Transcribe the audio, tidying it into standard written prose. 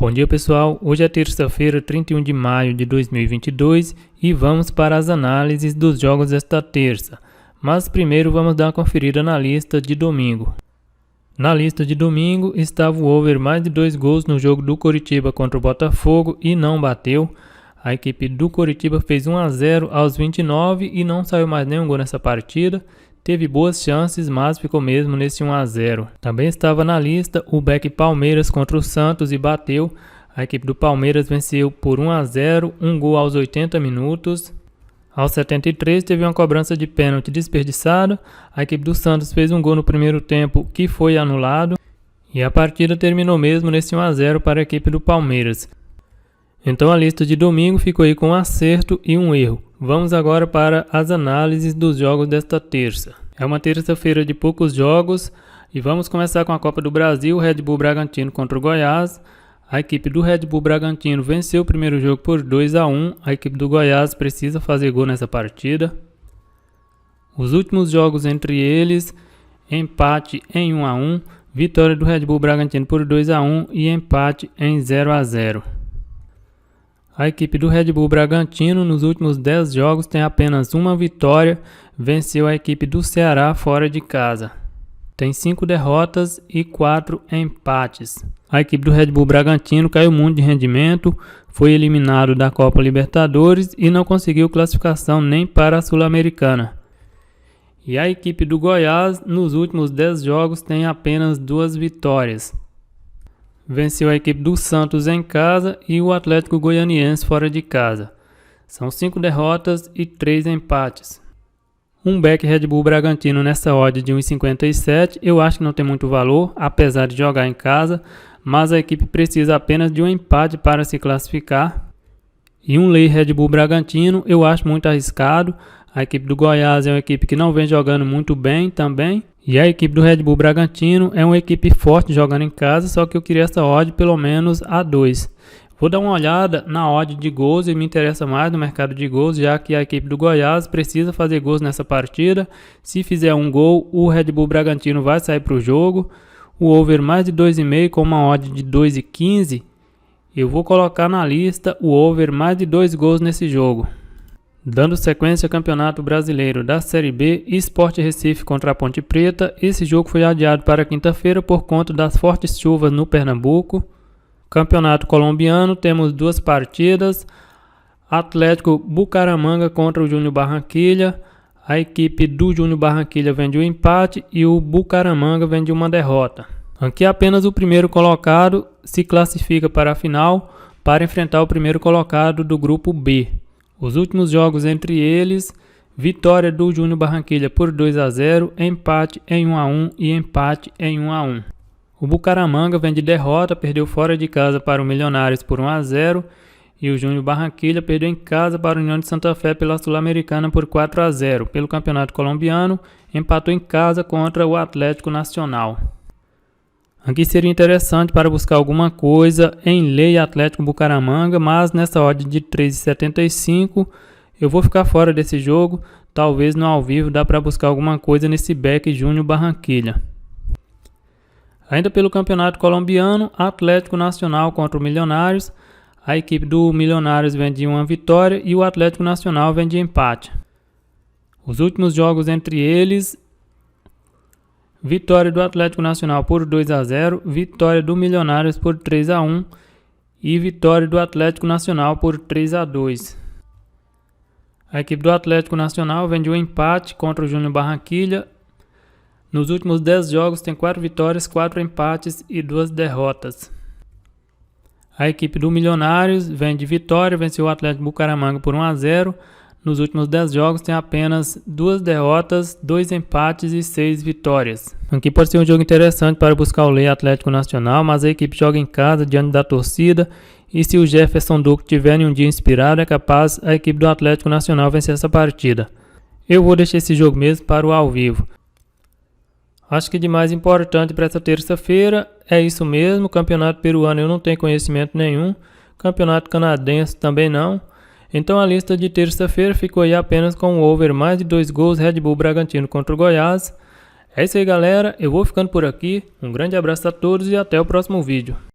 Bom dia pessoal, hoje é terça-feira, 31 de maio de 2022 e vamos para as análises dos jogos desta terça. Mas primeiro vamos dar uma conferida na lista de domingo. Na lista de domingo estava o over mais de 2 gols no jogo do Coritiba contra o Botafogo e não bateu. A equipe do Coritiba fez 1-0 aos 29 e não saiu mais nenhum gol nessa partida. Teve boas chances, mas ficou mesmo nesse 1-0. Também estava na lista o back Palmeiras contra o Santos e bateu. A equipe do Palmeiras venceu por 1-0, um gol aos 80 minutos. Aos 73 teve uma cobrança de pênalti desperdiçada. A equipe do Santos fez um gol no primeiro tempo que foi anulado. E a partida terminou mesmo nesse 1-0 para a equipe do Palmeiras. Então a lista de domingo ficou aí com um acerto e um erro. Vamos agora para as análises dos jogos desta terça. É uma terça-feira de poucos jogos e vamos começar com a Copa do Brasil, Red Bull Bragantino contra o Goiás. A equipe do Red Bull Bragantino venceu o primeiro jogo por 2-1. A equipe do Goiás precisa fazer gol nessa partida. Os últimos jogos entre eles, empate em 1-1, vitória do Red Bull Bragantino por 2-1 e empate em 0-0. A equipe do Red Bull Bragantino nos últimos 10 jogos tem apenas uma vitória, venceu a equipe do Ceará fora de casa. Tem 5 derrotas e 4 empates. A equipe do Red Bull Bragantino caiu muito de rendimento, foi eliminado da Copa Libertadores e não conseguiu classificação nem para a Sul-Americana. E a equipe do Goiás nos últimos 10 jogos tem apenas 2 vitórias. Venceu a equipe do Santos em casa e o Atlético Goianiense fora de casa. São 5 derrotas e 3 empates. Um back Red Bull Bragantino nessa odd de 1,57 eu acho que não tem muito valor, apesar de jogar em casa, mas a equipe precisa apenas de um empate para se classificar. E um lay Red Bull Bragantino eu acho muito arriscado. A equipe do Goiás é uma equipe que não vem jogando muito bem também. E a equipe do Red Bull Bragantino é uma equipe forte jogando em casa, só que eu queria essa odd pelo menos a 2. Vou dar uma olhada na odd de gols e me interessa mais no mercado de gols, já que a equipe do Goiás precisa fazer gols nessa partida. Se fizer um gol, o Red Bull Bragantino vai sair para o jogo. O over mais de 2,5 com uma odd de 2,15, eu vou colocar na lista o over mais de 2 gols nesse jogo. Dando sequência ao Campeonato Brasileiro da Série B, Sport Recife contra a Ponte Preta. Esse jogo foi adiado para quinta-feira por conta das fortes chuvas no Pernambuco. Campeonato Colombiano, temos 2 partidas. Atlético Bucaramanga contra o Júnior Barranquilla. A equipe do Júnior Barranquilla vem de um empate e o Bucaramanga vem de uma derrota. Aqui apenas o primeiro colocado se classifica para a final para enfrentar o primeiro colocado do grupo B. Os últimos jogos entre eles, vitória do Júnior Barranquilla por 2-0, empate em 1-1 e empate em 1-1. O Bucaramanga vem de derrota, perdeu fora de casa para o Milionários por 1-0 e o Júnior Barranquilla perdeu em casa para o União de Santa Fé pela Sul-Americana por 4-0. Pelo Campeonato Colombiano, empatou em casa contra o Atlético Nacional. Aqui seria interessante para buscar alguma coisa em lei Atlético Bucaramanga, mas nessa odd de 3,75 eu vou ficar fora desse jogo. Talvez no ao vivo dá para buscar alguma coisa nesse back Júnior Barranquilla. Ainda pelo Campeonato Colombiano, Atlético Nacional contra o Milionários. A equipe do Milionários vem de uma vitória e o Atlético Nacional vem de empate. Os últimos jogos entre eles, vitória do Atlético Nacional por 2-0, vitória do Milionários por 3-1 e vitória do Atlético Nacional por 3-2. A equipe do Atlético Nacional vem de um empate contra o Júnior Barranquilla. Nos últimos 10 jogos tem 4 vitórias, 4 empates e 2 derrotas. A equipe do Milionários vem de vitória, venceu o Atlético Bucaramanga por 1-0. Nos últimos 10 jogos tem apenas 2 derrotas, 2 empates e 6 vitórias. Aqui pode ser um jogo interessante para buscar o lei Atlético Nacional, mas a equipe joga em casa diante da torcida e se o Jefferson Duque tiver em um dia inspirado, é capaz a equipe do Atlético Nacional vencer essa partida. Eu vou deixar esse jogo mesmo para o ao vivo. Acho que de mais importante para essa terça-feira é isso mesmo. Campeonato peruano eu não tenho conhecimento nenhum, campeonato canadense também não. Então a lista de terça-feira ficou aí apenas com o over mais de 2 gols Red Bull Bragantino contra o Goiás. É isso aí galera, eu vou ficando por aqui, um grande abraço a todos e até o próximo vídeo.